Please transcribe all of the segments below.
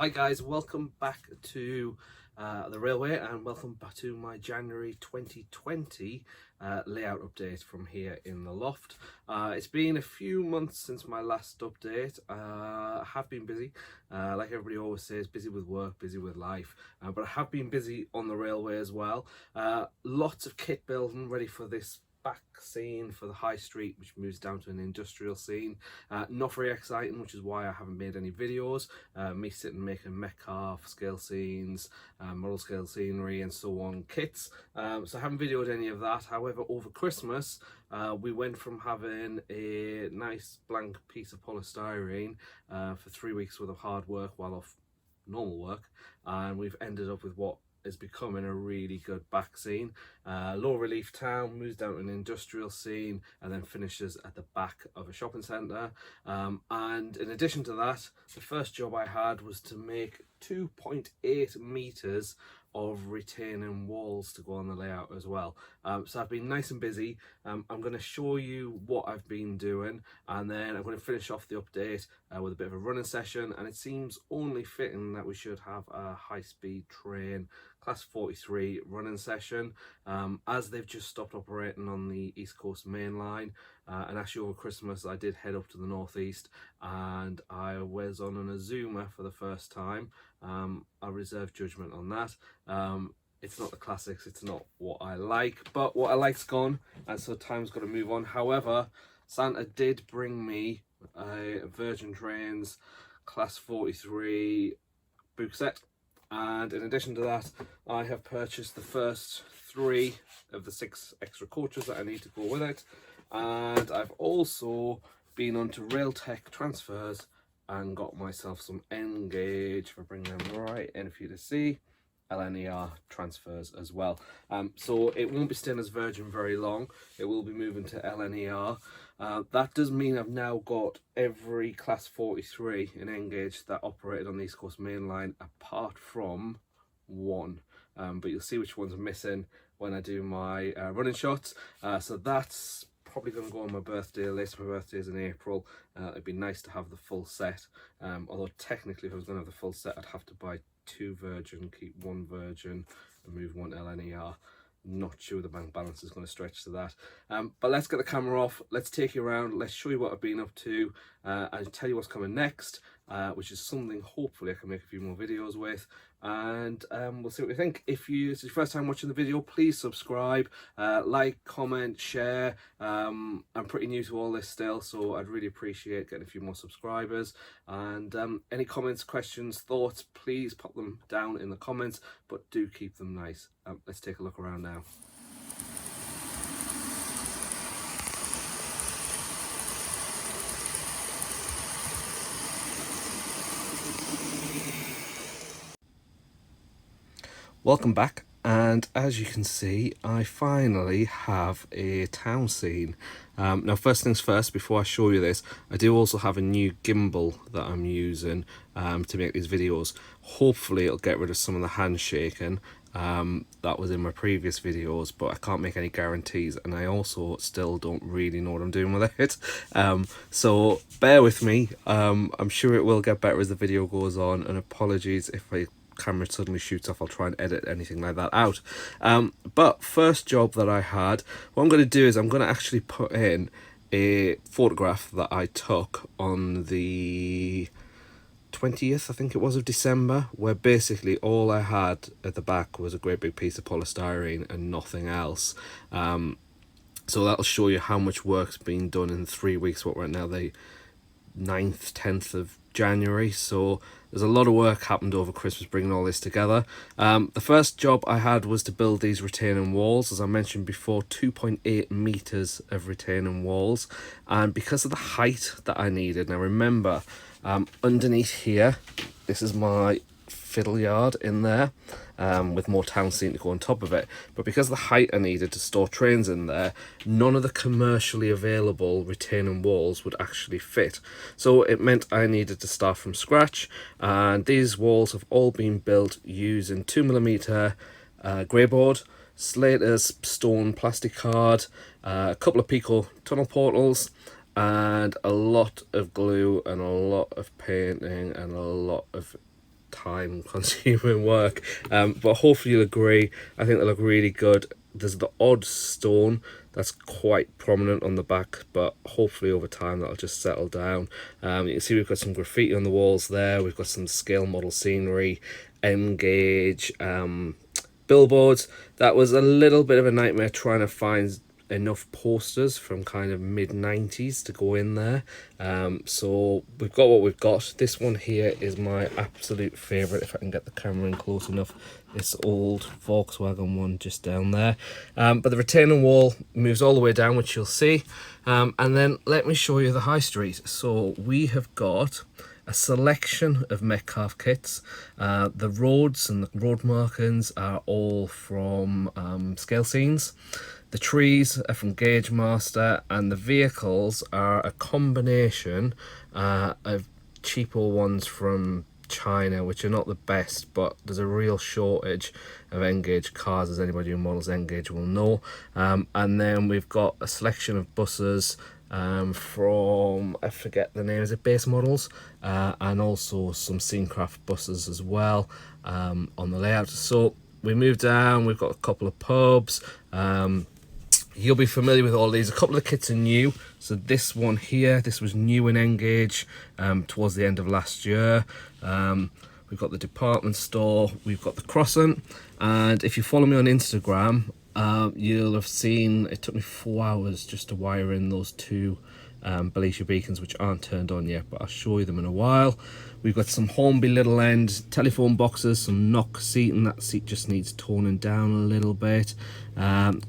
Hi guys, welcome back to the railway and welcome back to my January 2020 layout update from here in the loft. It's been a few months since my last update. I have been busy, like everybody always says, busy with work, busy with life, but I have been busy on the railway as well. Lots of kit building ready for this back scene for the high street, which moves down to an industrial scene. Not very exciting, which is why I haven't made any videos. Me sitting making Metcalf scale scenes, model scale scenery and so on kits, so I haven't videoed any of that. However, over Christmas we went from having a nice blank piece of polystyrene for 3 weeks worth of hard work while off normal work, and we've ended up with what is becoming a really good back scene. Low relief town, moves down to an industrial scene and then finishes at the back of a shopping centre. And in addition to that, the first job I had was to make 2.8 metres of retaining walls to go on the layout as well. So I've been nice and busy. I'm going to show you what I've been doing, and then I'm going to finish off the update with a bit of a running session. And it seems only fitting that we should have a high-speed train class 43 running session, as they've just stopped operating on the East Coast main line. And actually over Christmas I did head up to the northeast and I was on an Azuma for the first time. I reserve judgment on that. It's not the classics, it's not what I like, but what I like's gone, and so time's got to move on. However, Santa did bring me a Virgin Trains class 43 book set, and in addition to that I have purchased the first 3 of the 6 extra coaches that I need to go with it. And I've also been onto Rail Tech transfers and got myself some N-gauge, for bringing them right in for you to see, LNER transfers as well. So it won't be staying as Virgin very long. It will be moving to LNER. That does mean I've now got every class 43 in N-gauge that operated on the East Coast main line apart from one. But you'll see which ones are missing when I do my running shots. So that's probably going to go on my birthday list. My birthday is in April. It'd be nice to have the full set, although technically if I was going to have the full set I'd have to buy 2 Virgin, keep 1 Virgin and move 1 LNER. Not sure the bank balance is going to stretch to that, but let's get the camera off, let's take you around, let's show you what I've been up to, and tell you what's coming next, which is something hopefully I can make a few more videos with, and we'll see what you think. If it's your first time watching the video, please subscribe, like, comment, share. I'm pretty new to all this still, so I'd really appreciate getting a few more subscribers, and any comments, questions, thoughts, please pop them down in the comments, but do keep them nice. Let's take a look around now. Welcome back, and as you can see I finally have a town scene. Now first things first, before I show you this, I do also have a new gimbal that I'm using to make these videos. Hopefully it'll get rid of some of the handshaking that was in my previous videos, but I can't make any guarantees, and I also still don't really know what I'm doing with it. So bear with me. I'm sure it will get better as the video goes on, and apologies if my camera suddenly shoots off. I'll try and edit anything like that out. But first job that I had, what I'm going to do is I'm going to actually put in a photograph that I took on the 20th, I think it was, of December, where basically all I had at the back was a great big piece of polystyrene and nothing else. So that'll show you how much work's been done in 3 weeks. What we're at now, the 9th, 10th of January, so there's a lot of work happened over Christmas bringing all this together. The first job I had was to build these retaining walls, as I mentioned before, 2.8 meters of retaining walls, and because of the height that I needed. Now remember, underneath here, this is my fiddle yard in there, with more town scene to go on top of it, but because of the height I needed to store trains in there, none of the commercially available retaining walls would actually fit, so it meant I needed to start from scratch. And these walls have all been built using 2mm grey board, Slater's stone plastic card, a couple of Pico tunnel portals, and a lot of glue and a lot of painting and a lot of time consuming work, but hopefully you'll agree. I think they look really good. There's the odd stone that's quite prominent on the back, but hopefully over time that'll just settle down. You can see we've got some graffiti on the walls there. We've got some scale model scenery, M-gauge, billboards. That was a little bit of a nightmare trying to find enough posters from kind of mid-90s to go in there, so we've got what we've got. This one here is my absolute favorite, if I can get the camera in close enough, this old Volkswagen one just down there, but the retaining wall moves all the way down, which you'll see, and then let me show you the high street. So we have got a selection of Metcalfe kits. The roads and the road markings are all from Scale Scenes. The trees are from Gauge Master, and the vehicles are a combination of cheaper ones from China, which are not the best, but there's a real shortage of N-gauge cars, as anybody who models N-gauge will know. And then we've got a selection of buses from, I forget the name, is it base models, and also some Scenecraft buses as well on the layout. So we move down, we've got a couple of pubs. You'll be familiar with all these. A couple of the kits are new. So this one here, this was new in N-gauge towards the end of last year. We've got the department store, we've got the crossing, and if you follow me on Instagram, you'll have seen it took me 4 hours just to wire in those two Belisha beacons, which aren't turned on yet, but I'll show you them in a while. We've got some Hornby little end telephone boxes, some knock seating. That seat just needs toning down a little bit.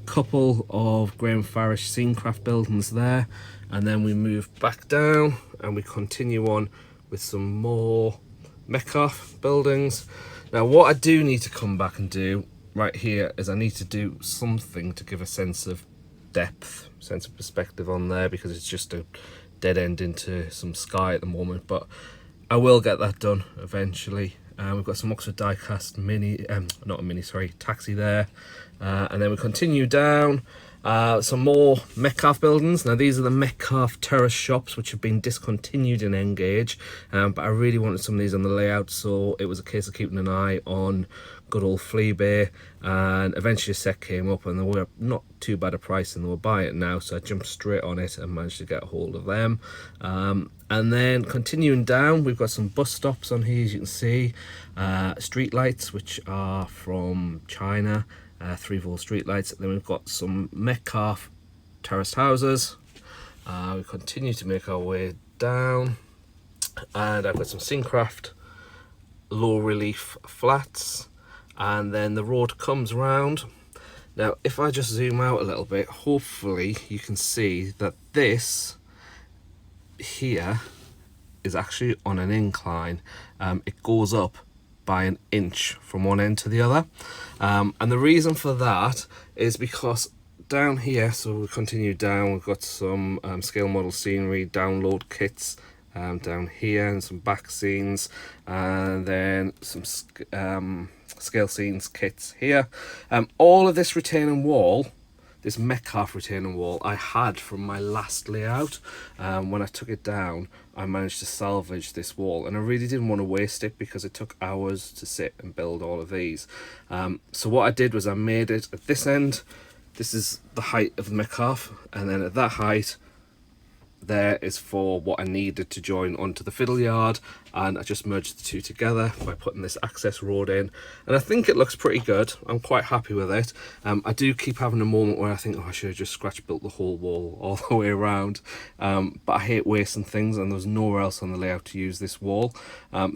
Couple of Graham Farish Scenecraft buildings there, and then we move back down and we continue on with some more Metcalfe buildings. Now what I do need to come back and do right here is I need to do something to give a sense of depth, sense of perspective on there, because it's just a dead end into some sky at the moment, but I will get that done eventually. We've got some Oxford diecast mini, not a mini, sorry, taxi there, and then we continue down. Some more Metcalfe buildings. Now these are the Metcalfe terrace shops, which have been discontinued in N-gauge, but I really wanted some of these on the layout, so it was a case of keeping an eye on good old Fleabay, and eventually a set came up and they were not too bad a price and they were buying it now, so I jumped straight on it and managed to get a hold of them. And then continuing down, we've got some bus stops on here, as you can see. Street lights, which are from China, 3-volt street lights. Then we've got some Metcalfe terraced houses. We continue to make our way down, and I've got some Scenecraft low relief flats, and then the road comes round. Now if I just zoom out a little bit, hopefully you can see that this here is actually on an incline. It goes up by an inch from one end to the other, and the reason for that is because down here, so we continue down, we've got some scale model scenery download kits down here, and some back scenes, and then some scale scenes kits here. All of this retaining wall, this Metcalfe retaining wall, I had from my last layout. When I took it down, I managed to salvage this wall, and I really didn't want to waste it because it took hours to sit and build all of these. So what I did was I made it at this end. This is the height of the Metcalfe, and then at that height there is for what I needed to join onto the fiddle yard, and I just merged the two together by putting this access road in, and I think it looks pretty good. I'm quite happy with it. I do keep having a moment where I think, oh, I should have just scratch built the whole wall all the way around, but I hate wasting things, and there's nowhere else on the layout to use this wall.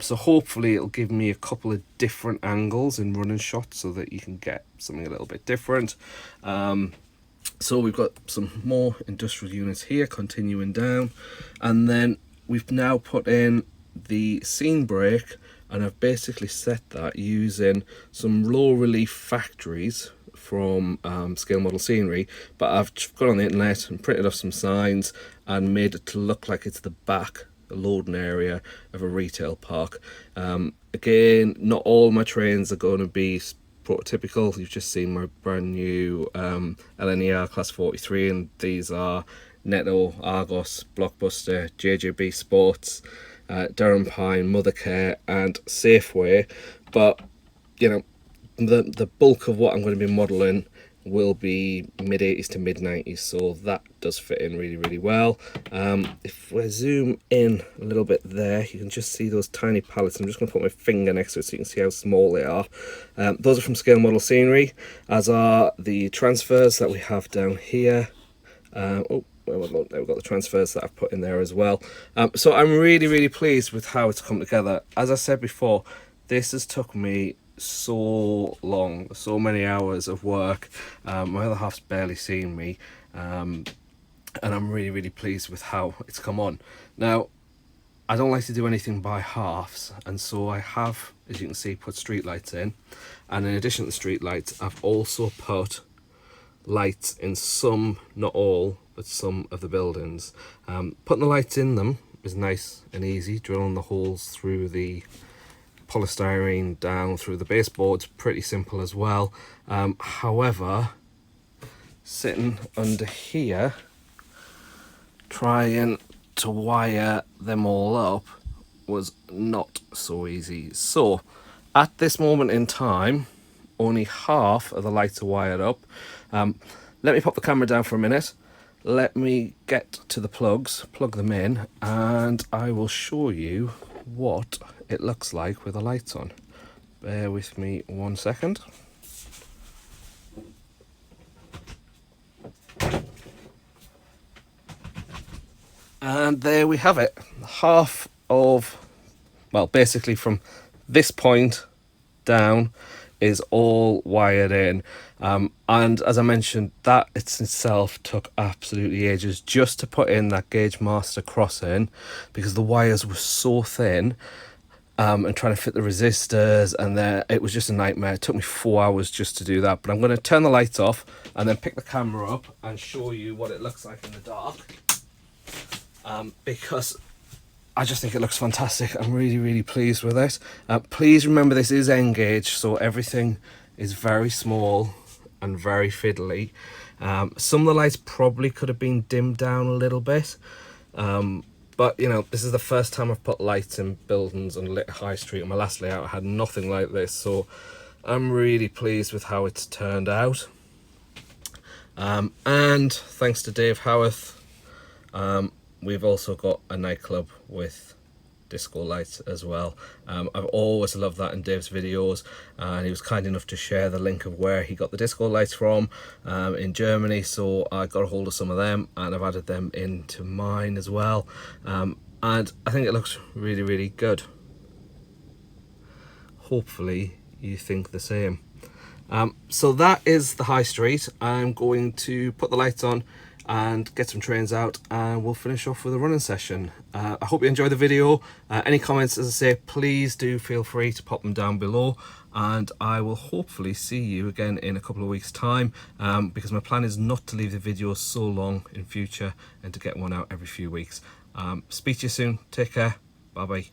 So hopefully it'll give me a couple of different angles in running shots so that you can get something a little bit different. So we've got some more industrial units here continuing down, and then we've now put in the scene brake, and I've basically set that using some low relief factories from scale model scenery, but I've gone on the internet and printed off some signs and made it to look like it's the back, the loading area of a retail park. Again, not all my trains are going to be prototypical. You've just seen my brand new LNER class 43, and these are Netto, Argos, Blockbuster, JJB Sports, Durham Pine, Mothercare and Safeway, but you know, the bulk of what I'm going to be modelling will be mid-80s to mid-90s, so that does fit in really, really well. If we zoom in a little bit there, you can just see those tiny pallets. I'm just going to put my finger next to it so you can see how small they are. Those are from Scale Model Scenery, as are the transfers that we have down here. There we've got the transfers that I've put in there as well. So I'm really, really pleased with how it's come together. As I said before, this has took me so long, so many hours of work. My other half's barely seen me, and I'm really, really pleased with how it's come on. Now, I don't like to do anything by halves, and so I have, as you can see, put street lights in, and in addition to the street lights, I've also put lights in some, not all, but some of the buildings. Putting the lights in them is nice and easy. Drilling the holes through the polystyrene down through the baseboards, pretty simple as well. However, sitting under here trying to wire them all up was not so easy. So at this moment in time, only half of the lights are wired up. Let me pop the camera down for a minute. Let me get to the plugs, plug them in, and I will show you what it looks like with the lights on. Bear with me 1 second. And there we have it. Half of, well, basically from this point down is all wired in. And as I mentioned, that itself took absolutely ages just to put in that gauge master crossing, because the wires were so thin, and trying to fit the resistors, and it was just a nightmare. It took me 4 hours just to do that. But I'm going to turn the lights off and then pick the camera up and show you what it looks like in the dark, because I just think it looks fantastic. I'm really, really pleased with it. Please remember, this is N-gauge, so everything is very small and very fiddly. Some of the lights probably could have been dimmed down a little bit, but you know, this is the first time I've put lights in buildings and lit high street. On my last layout I had nothing like this, so I'm really pleased with how it's turned out. And thanks to Dave Howarth, we've also got a nightclub with disco lights as well. I've always loved that in Dave's videos, and he was kind enough to share the link of where he got the disco lights from in Germany, so I got a hold of some of them and I've added them into mine as well, and I think it looks really, really good. Hopefully you think the same. So that is the high street. I'm going to put the lights on and get some trains out, and we'll finish off with a running session. I hope you enjoyed the video. Any comments, as I say, please do feel free to pop them down below, and I will hopefully see you again in a couple of weeks time, because my plan is not to leave the videos so long in future and to get one out every few weeks. Speak to you soon. Take care. Bye bye.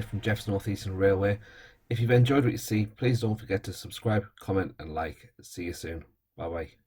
update from Jeff's North Eastern Railway. If you've enjoyed what you see, please don't forget to subscribe, comment and like. See you soon. Bye bye.